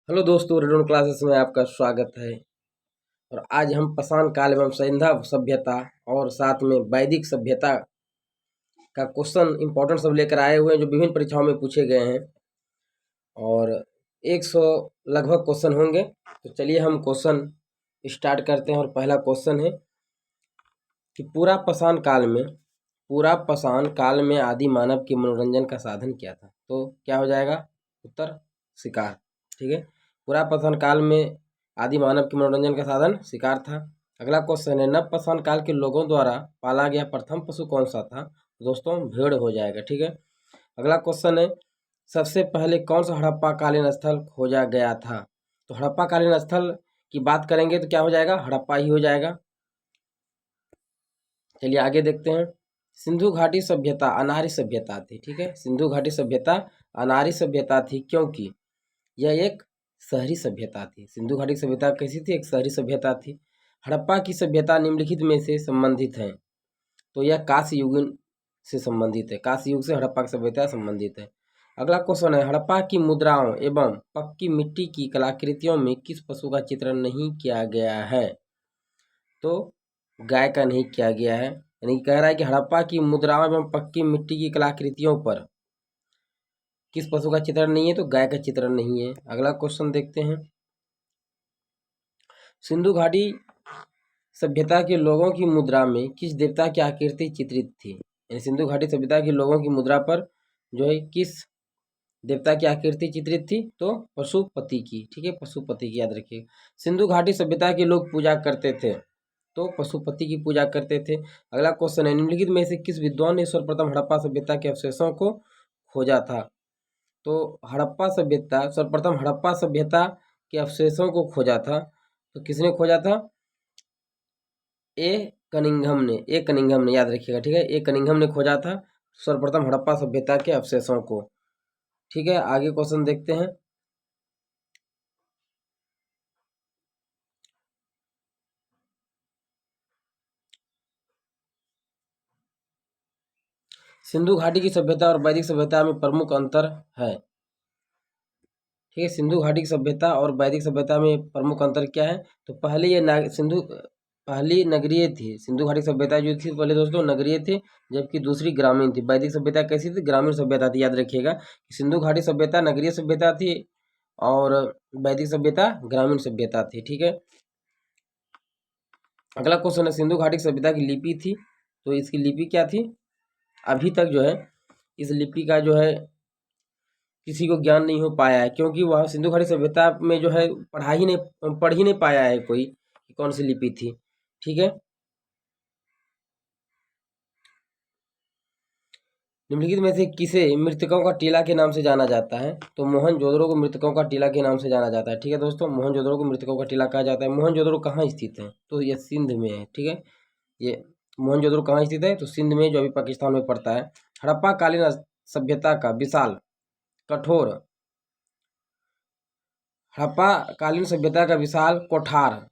Hello दोस्तों, radon classes में आपका स्वागत है। और आज हम पाषाण काल एवं सिंधु सभ्यता और साथ में वैदिक सभ्यता का क्वेश्चन इंपॉर्टेंट सब लेकर आए हुए हैं जो विभिन्न परीक्षाओं में पूछे गए हैं और 100 लगभग क्वेश्चन होंगे। तो चलिए हम क्वेश्चन स्टार्ट करते हैं। और पहला क्वेश्चन है कि पूरा पाषाण काल में आदि मानव के मनोरंजन का साधन क्या था? तो क्या हो जाएगा उत्तर? शिकार। ठीक है, पूरा पाषाण काल में आदि मानव के मनोरंजन का साधन शिकार था। अगला क्वेश्चन है नव पाषाण काल के लोगों द्वारा पाला गया प्रथम पशु कौन सा था? दोस्तों भेड़ हो जाएगा। ठीक है, अगला क्वेश्चन है सबसे पहले कौन सा हड़प्पा कालीन स्थल खोजा गया था? तो हड़प्पा कालीन स्थल की बात करेंगे तो क्या हो जाएगा? हड़प्पा ही हो जाएगा। चलिए आगे देखते हैं। सिंधु घाटी सभ्यता अनार्य सभ्यता थी। ठीक है, सिंधु घाटी सभ्यता अनार्य सभ्यता थी क्योंकि यह एक शहरी सभ्यता थी। सिंधु घाटी सभ्यता कैसी थी? एक शहरी सभ्यता थी। हड़प्पा की सभ्यता निम्नलिखित में से संबंधित है? तो यह कांस्य युग से संबंधित है। कांस्य युग से हड़प्पा की सभ्यता संबंधित है। अगला क्वेश्चन है हड़प्पा की मुद्राओं एवं पक्की मिट्टी की कलाकृतियों में किस पशु का चित्रण नहीं किया गया है? तो गाय का नहीं किया गया है। यानी कह रहा है कि हड़प्पा की मुद्राओं एवं पक्की मिट्टी की कलाकृतियों पर किस पशु का चित्रण नहीं है? तो गाय का चित्रण नहीं है। अगला क्वेश्चन देखते हैं। सिंधु घाटी सभ्यता के लोगों की मुद्रा में किस देवता की आकृति चित्रित थी? यानी सिंधु घाटी सभ्यता के लोगों की मुद्रा पर जो है किस देवता की आकृति चित्रित थी? तो पशुपति की। ठीक है, पशुपति की याद रखिए। सिंधु घाटी सभ्यता के लोग पूजा करते थे तो पशुपति की पूजा करते थे। अगला क्वेश्चन है निम्नलिखित में से किस विद्वान ने सर्वप्रथम हड़प्पा सभ्यता के अवशेषों को खोजा था? तो सर्वप्रथम हड़प्पा सभ्यता के अवशेषों को खोजा था। तो किसने खोजा था? ए कनिंघम ने याद रखिएगा। ठीक है, ए कनिंघम ने खोजा था सर्वप्रथम हड़प्पा सभ्यता के अवशेषों को। ठीक है, आगे क्वेश्चन देखते हैं। सिंधु घाटी की सभ्यता और वैदिक सभ्यता में प्रमुख अंतर है। ठीक है, सिंधु घाटी की सभ्यता और वैदिक सभ्यता में प्रमुख अंतर क्या है? तो पहले ये पहली नगरीय थी। सिंधु घाटी सभ्यता जो थी पहले दोस्तों नगरीय थी, जबकि दूसरी ग्रामीण थी। वैदिक सभ्यता कैसी थी? ग्रामीण सभ्यता थी। याद रखिएगा कि सिंधु घाटी सभ्यता नगरीय सभ्यता थी और वैदिक सभ्यता ग्रामीण सभ्यता थी। ठीक है, अगला क्वेश्चन है सिंधु घाटी सभ्यता की लिपि थी। तो इसकी लिपि क्या थी? अभी तक जो है इस लिपि का जो है किसी को ज्ञान नहीं हो पाया है, क्योंकि वह सिंधु घाटी सभ्यता में जो है पढ़ ही नहीं पाया है कोई कि कौन सी लिपि थी। ठीक है, निम्नलिखित में से किसे मृतकों का टीला के नाम से जाना जाता है? तो मोहनजोदड़ो को मृतकों का टीला के नाम से जाना जाता है। ठीक है दोस्तों, मोहनजोदड़ो को मृतकों का टीला कहा जाता है। मोहनजोदड़ो कहाँ स्थित है? तो ये सिंध में है। ठीक है, ये मोहनजोदड़ो कहाँ स्थित है? तो सिंध में, जो अभी पाकिस्तान में पड़ता है। हड़प्पा कालीन सभ्यता का विशाल कठोर हड़प्पा कालीन सभ्यता का विशाल कोठार,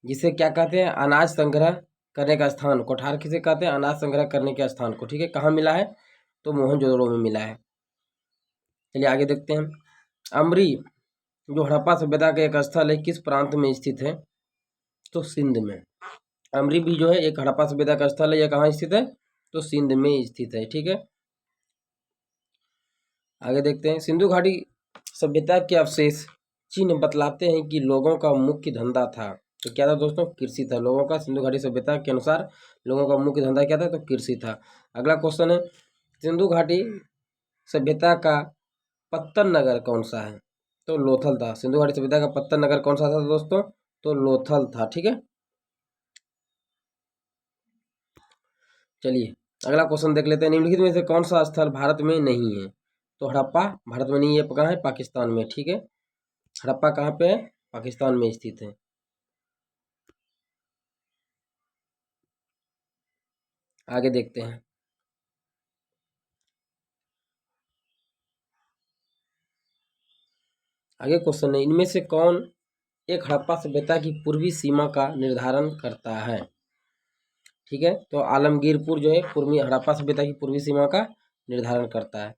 जिसे क्या कहते हैं? अनाज संग्रह करने का स्थान। कोठार किसे कहते हैं? अनाज संग्रह करने के स्थान को। ठीक है, कहाँ मिला है? तो मोहनजोदड़ो में मिला है। चलिए आगे देखते हैं। अमरी जो हड़प्पा सभ्यता का एक स्थल है किस प्रांत में स्थित है? तो सिंध में। अमरी भी जो है एक हड़प्पा सभ्यता का स्थल है। यह कहाँ स्थित है? तो सिंध में स्थित है। ठीक है, आगे देखते हैं। सिंधु घाटी सभ्यता के अवशेष चिन्ह बतलाते हैं कि लोगों का मुख्य धंधा था। तो क्या था दोस्तों? कृषि था लोगों का। सिंधु घाटी सभ्यता के अनुसार लोगों का मुख्य धंधा क्या था? तो कृषि था। अगला क्वेश्चन है सिंधु घाटी सभ्यता का पत्तन नगर कौन सा है? तो लोथल था। सिंधु घाटी सभ्यता का पत्तन नगर कौन सा था दोस्तों? तो लोथल था। ठीक है, चलिए अगला क्वेश्चन देख लेते हैं। निम्नलिखित में से कौन सा स्थल भारत में नहीं है? तो हड़प्पा भारत में नहीं है। कहाँ है? पाकिस्तान में। ठीक है, हड़प्पा कहाँ पे है? पाकिस्तान में स्थित है। आगे देखते हैं। आगे क्वेश्चन है इनमें से कौन एक हड़प्पा सभ्यता की पूर्वी सीमा का निर्धारण करता है? ठीक है, तो आलमगीरपुर जो है पूर्वी हड़प्पा सभ्यता की पूर्वी सीमा का निर्धारण करता है।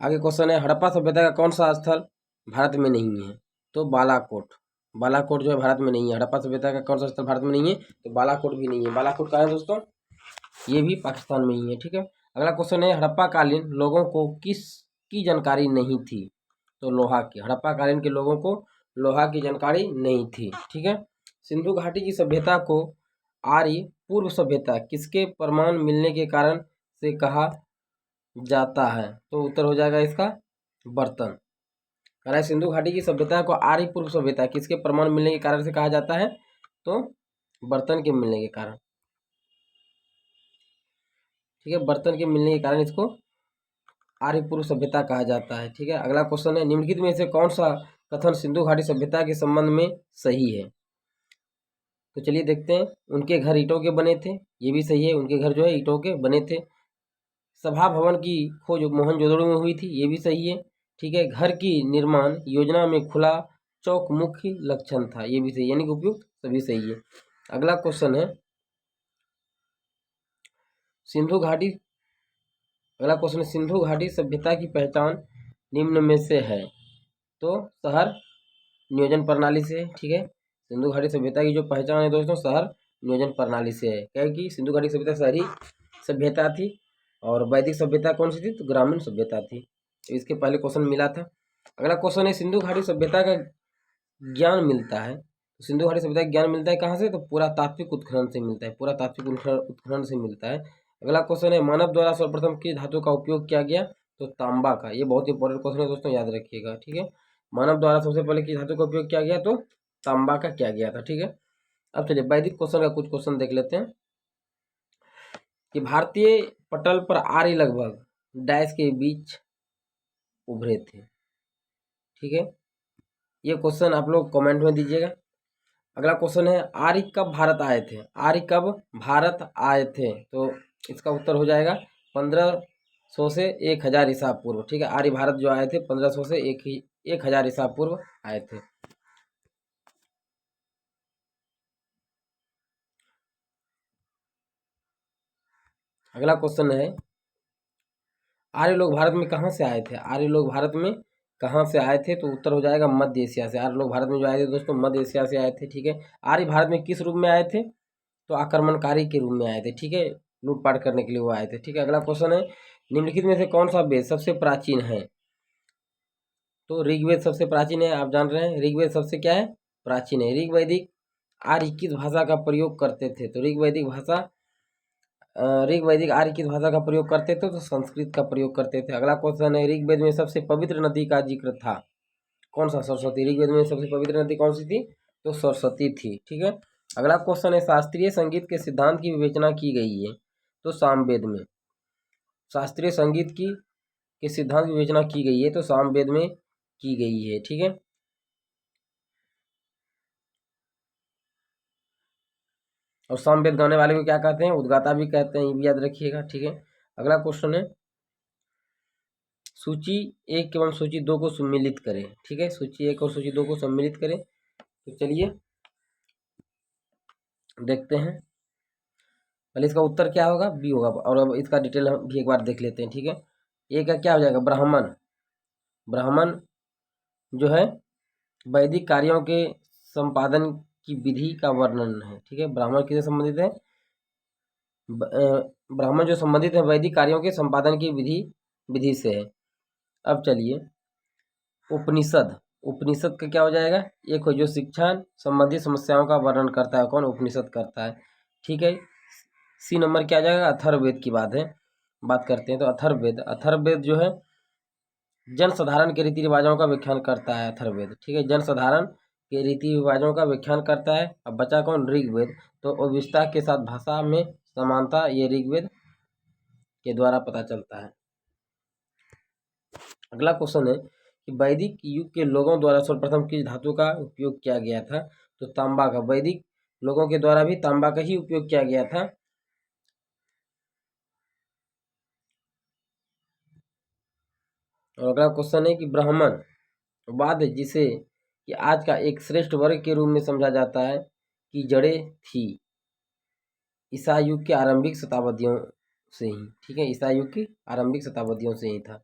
आगे क्वेश्चन है हड़प्पा सभ्यता का कौन सा स्थल भारत में नहीं है? तो बालाकोट। बालाकोट जो है भारत में नहीं है। हड़प्पा सभ्यता का कौन सा स्थल भारत में नहीं है? तो बालाकोट भी नहीं है। बालाकोट कहाँ है दोस्तों? ये भी पाकिस्तान में ही है। ठीक है, अगला क्वेश्चन है, हड़प्पा कालीन लोगों को किसकी जानकारी नहीं थी? तो लोहा की। हड़प्पा कालीन के लोगों को लोहा की जानकारी नहीं थी। ठीक है, सिंधु घाटी की सभ्यता को आर्य पूर्व सभ्यता किसके प्रमाण मिलने के कारण से कहा जाता है? तो उत्तर हो जाएगा इसका बर्तन। कह रहा है सिंधु घाटी की सभ्यता को आर्य पूर्व सभ्यता किसके प्रमाण मिलने के कारण से कहा जाता है? तो बर्तन के मिलने के कारण। ठीक है, बर्तन के मिलने के कारण इसको आर्य पूर्व सभ्यता कहा जाता है। ठीक है, अगला क्वेश्चन है, निम्नलिखित में से कौन सा कथन सिंधु घाटी सभ्यता के संबंध में सही है? तो चलिए देखते हैं। उनके घर ईंटों के बने थे, ये भी सही है, उनके घर जो है ईंटों के बने थे। सभा भवन की खोज मोहनजोदड़ो में हुई थी, ये भी सही है। ठीक है, घर की निर्माण योजना में खुला चौक मुख्य लक्षण था, ये भी सही, यानी कि उपयुक्त सभी सही है। अगला क्वेश्चन है, सिंधु घाटी अगला क्वेश्चन है, सिंधु घाटी सभ्यता की पहचान निम्न में से है? तो शहर नियोजन प्रणाली से। ठीक है, सिंधु घाटी सभ्यता की जो पहचान है दोस्तों, शहर नियोजन प्रणाली से है। क्या है कि सिंधु घाटी सभ्यता शहरी सभ्यता थी और वैदिक सभ्यता कौन सी थी? तो ग्रामीण सभ्यता थी। तो इसके पहले क्वेश्चन मिला था। अगला क्वेश्चन है, सिंधु घाटी सभ्यता का ज्ञान मिलता है। तो सिंधु घाटी सभ्यता का ज्ञान मिलता है कहाँ से? तो पुरातात्विक उत्खनन से मिलता है, पुरातात्विक उत्खनन से मिलता है। अगला क्वेश्चन है, मानव द्वारा सर्वप्रथम किस धातु का उपयोग किया गया? तो तांबा का। ये बहुत इंपॉर्टेंट क्वेश्चन है दोस्तों, याद रखिएगा। ठीक है, मानव द्वारा सबसे पहले किस धातु का उपयोग किया गया? तो तांबा का किया गया था। ठीक है, अब चलिए वैदिक क्वेश्चन का कुछ क्वेश्चन देख लेते हैं कि भारतीय पटल पर आर्य लगभग डैश के बीच उभरे थे। ठीक है, ये क्वेश्चन आप लोग कमेंट में दीजिएगा। अगला क्वेश्चन है, आर्य कब भारत आए थे? आर्य कब भारत आए थे? तो इसका उत्तर हो जाएगा 1500 से 1000 ईसा पूर्व। ठीक है, आर्य भारत जो आए थे 1500 से 1000 ईसा पूर्व आए थे। अगला क्वेश्चन है, आर्य लोग भारत में कहाँ से आए थे? आर्य लोग भारत में कहाँ से आए थे? तो उत्तर हो जाएगा मध्य एशिया से। आर्य लोग भारत में जो आए थे दोस्तों, मध्य एशिया से आए थे। ठीक है, आर्य भारत में किस रूप में आए थे? तो आक्रमणकारी के रूप में आए थे। ठीक है, लूटपाट करने के लिए वो आए थे। ठीक है, अगला क्वेश्चन है, निम्नलिखित में से कौन सा वेद सबसे प्राचीन है? तो ऋग्वेद सबसे प्राचीन है, आप जान रहे हैं ऋग्वेद सबसे क्या है? प्राचीन है। ऋग्वैदिक आर्य किस भाषा का प्रयोग करते थे? तो ऋग्वैदिक आर्य किस भाषा का प्रयोग करते थे? तो संस्कृत का प्रयोग करते थे। अगला क्वेश्चन है, ऋग्वेद में सबसे पवित्र नदी का जिक्र था, कौन सा? सरस्वती। ऋग्वेद में सबसे पवित्र नदी कौन सी थी? तो सरस्वती थी। ठीक है, अगला क्वेश्चन है, शास्त्रीय संगीत के सिद्धांत की विवेचना की गई है? तो सामवेद में। शास्त्रीय संगीत की के सिद्धांत की विवेचना की गई है? तो सामवेद में की गई है। ठीक है, और सामवेद गाने वाले को क्या कहते हैं? उद्गाता भी कहते हैं, ये भी याद रखिएगा। ठीक है, अगला क्वेश्चन है, सूची एक एवं सूची दो को सम्मिलित करें। ठीक है, सूची एक और सूची दो को सम्मिलित करें। तो चलिए देखते हैं, पहले इसका उत्तर क्या होगा? बी होगा, और अब इसका डिटेल हम भी एक बार देख लेते हैं। ठीक है, ए का क्या हो जाएगा? ब्राह्मण। ब्राह्मण जो है वैदिक कार्यों के संपादन की विधि का वर्णन है। ठीक है, ब्राह्मण किससे संबंधित है? ब्राह्मण जो संबंधित है वैदिक कार्यों के संपादन की विधि से है। अब चलिए, उपनिषद। उपनिषद का क्या हो जाएगा? एक हो जो शिक्षा संबंधी समस्याओं का वर्णन करता है, कौन? उपनिषद करता है। ठीक है, सी नंबर क्या आ जाएगा? अथर्ववेद की बात करते हैं। तो अथर्ववेद जो है जनसाधारण के रीति रिवाजों का व्याख्यान करता है, अथर्ववेद। ठीक है, जनसाधारण के रीति रिवाजों का व्याख्यान करता है। अब बचा कौन? ऋग्वेद। तो विस्तार के साथ भाषा में समानता, ये ऋग्वेद के द्वारा पता चलता है। अगला क्वेश्चन है कि वैदिक युग के लोगों द्वारा सर्वप्रथम किस धातु का उपयोग किया गया था? तो तांबा का। वैदिक लोगों के द्वारा भी तांबा का ही उपयोग किया गया था। और अगला क्वेश्चन है कि ब्राह्मण वाद, जिसे कि आज का एक श्रेष्ठ वर्ग के रूप में समझा जाता है, की जड़ें थी ईसाई युग के आरंभिक शताब्दियों से ही। ठीक है, ईसाई युग की आरंभिक शताब्दियों से ही था।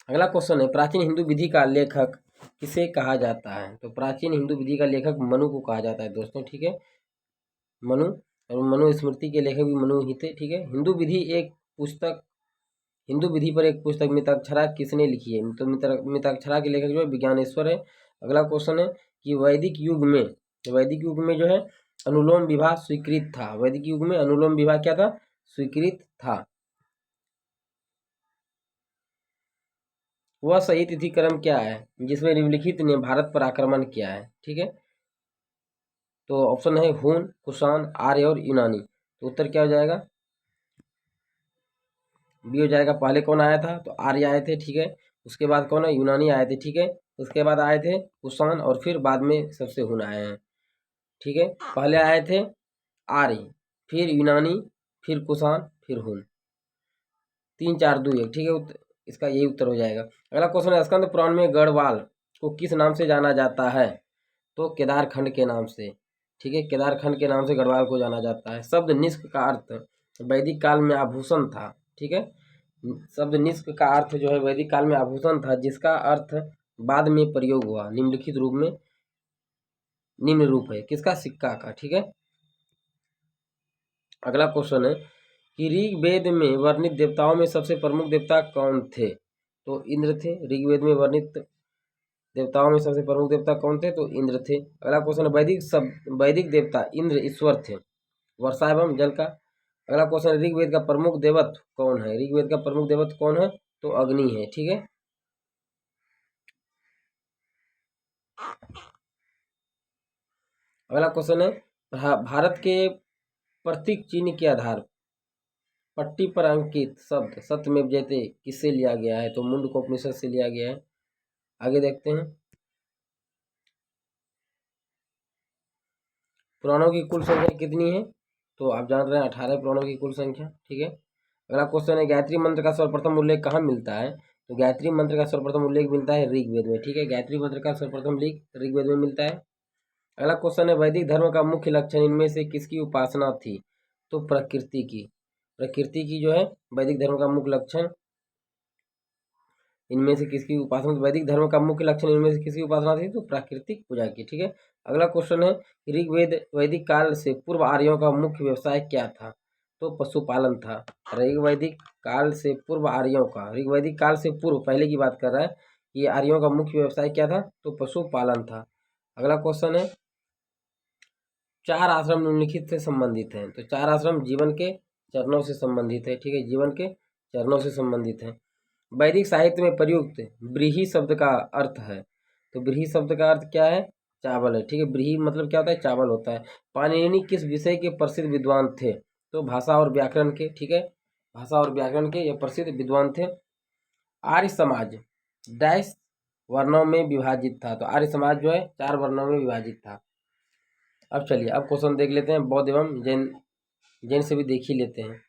अगला क्वेश्चन है, प्राचीन हिंदू विधि का लेखक किसे कहा जाता है? तो प्राचीन हिंदू विधि का लेखक मनु को कहा जाता है दोस्तों, ठीक है, मनु। और मनु स्मृति के लेखक भी मनु ही थे, ठीक है। हिंदू विधि एक पुस्तक, हिंदू विधि पर एक पुस्तक मिताक्षरा किसने लिखी है? तो मिताक्षरा के लेखक जो है विज्ञानेश्वर है। अगला क्वेश्चन है कि वैदिक युग में जो है अनुलोम विवाह स्वीकृत था। वैदिक युग में अनुलोम विवाह क्या था? स्वीकृत था। वह सही तिथि क्रम क्या है जिसमें निम्नलिखित ने भारत पर आक्रमण किया है? ठीक है, तो ऑप्शन है हून, कुषाण, आर्य और यूनानी। तो उत्तर क्या हो जाएगा? बी हो जाएगा। पहले कौन आया था? तो आर्य आए थे, ठीक है। उसके बाद कौन है? यूनानी आए थे, ठीक है। उसके बाद आए थे कुषाण और फिर बाद में सबसे हून आए हैं, ठीक है। पहले आए थे आर्य, फिर यूनानी, फिर कुषाण, फिर हून। 3 4 2 1, ठीक है। इसका यही उत्तर हो जाएगा। अगला क्वेश्चन है, स्कंद पुराण में गढ़वाल को किस नाम से जाना जाता है? तो केदारखंड के नाम से, ठीक है, केदारखंड के नाम से गढ़वाल को जाना जाता है। शब्द निष्क का अर्थ वैदिक काल में आभूषण था, ठीक है। शब्द निष्क का अर्थ जो है वैदिक काल में आभूषण था, जिसका अर्थ बाद में प्रयोग हुआ निम्नलिखित रूप में। निम्न रूप है किसका? सिक्का का, ठीक है। अगला क्वेश्चन है कि ऋग्वेद में वर्णित देवताओं में सबसे प्रमुख देवता कौन थे? तो इंद्र थे। ऋग्वेद में वर्णित देवताओं में सबसे प्रमुख देवता कौन थे? तो इंद्र थे। अगला क्वेश्चन है, वैदिक देवता इंद्र ईश्वर थे वर्षा एवं जल का। अगला क्वेश्चन है, ऋग्वेद का प्रमुख देवत कौन है? ऋग्वेद का प्रमुख देवत कौन है? तो अग्नि है, ठीक है। अगला क्वेश्चन है, भारत के प्रतीक चिन्ह के आधार पट्टी पर अंकित शब्द सत्यमेव जयते किससे लिया गया है? तो मुंडकोपनिषद से लिया गया है। आगे देखते हैं, पुराणों की कुल संख्या कितनी है? तो आप जान रहे हैं 18 पुराणों की कुल संख्या, ठीक है। अगला क्वेश्चन है, गायत्री मंत्र का सर्वप्रथम उल्लेख कहाँ मिलता है? तो गायत्री मंत्र का सर्वप्रथम उल्लेख मिलता है ऋग्वेद में, ठीक है। गायत्री मंत्र का सर्वप्रथम उल्लेख ऋग्वेद में मिलता है। अगला क्वेश्चन है, वैदिक धर्म का मुख्य लक्षण इनमें से किसकी उपासना थी? तो प्रकृति की। प्रकृति की जो है वैदिक धर्म का मुख्य लक्षण इनमें से किसकी उपासना? वैदिक धर्म का मुख्य लक्षण इनमें से किसकी उपासना थी? तो प्राकृतिक पूजा की, ठीक है। अगला क्वेश्चन है, ऋग्वेद वैदिक काल से पूर्व आर्यों का मुख्य व्यवसाय क्या था? तो पशुपालन था। ऋग्वैदिक काल से पूर्व आर्यों का, ऋग्वैदिक काल से पूर्व पहले की बात कर रहा है, ये आर्यों का मुख्य व्यवसाय क्या था? तो पशुपालन था। अगला क्वेश्चन है, 4 आश्रम निम्नलिखित से संबंधित हैं। तो 4 आश्रम जीवन के चरणों से संबंधित है, ठीक है, जीवन के चरणों से संबंधित है। वैदिक साहित्य में प्रयुक्त व्रीहि शब्द का अर्थ है। तो व्रीहि शब्द का अर्थ क्या है? चावल है, ठीक है। व्रीहि मतलब क्या होता है? चावल होता है। पाणिनि किस विषय के प्रसिद्ध विद्वान थे? तो भाषा और व्याकरण के, ठीक है, भाषा और व्याकरण के ये प्रसिद्ध विद्वान थे। आर्य समाज डैश वर्णों में विभाजित था। तो आर्य समाज जो है 4 वर्णों में विभाजित था। अब चलिए अब क्वेश्चन देख लेते हैं, बौद्ध एवं जैन से भी देख ही लेते हैं।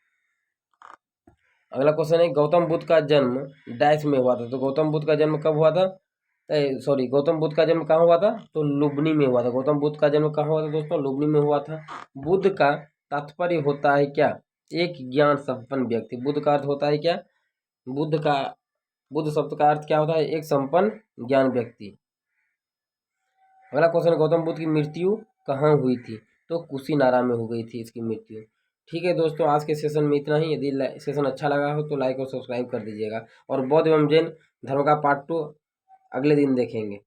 अगला क्वेश्चन है, गौतम बुद्ध का जन्म डैश में हुआ था। तो गौतम बुद्ध का जन्म कब हुआ था? सॉरी, गौतम बुद्ध का जन्म कहाँ हुआ था? तो लुम्बिनी में हुआ था। गौतम बुद्ध का जन्म कहाँ हुआ था दोस्तों? लुम्बिनी में हुआ था। बुद्ध का तात्पर्य होता है क्या? एक ज्ञान संपन्न व्यक्ति। बुद्ध का अर्थ होता है क्या? बुद्ध शब्द का अर्थ क्या होता है? एक संपन्न ज्ञान व्यक्ति। अगला क्वेश्चन, गौतम बुद्ध की मृत्यु कहाँ हुई थी? तो कुशीनारा में हो गई थी इसकी मृत्यु। ठीक है दोस्तों, आज के सेशन में इतना ही। यदि सेशन अच्छा लगा हो तो लाइक और सब्सक्राइब कर दीजिएगा, और बौद्ध एवं जैन धर्म का पार्ट 2 अगले दिन देखेंगे।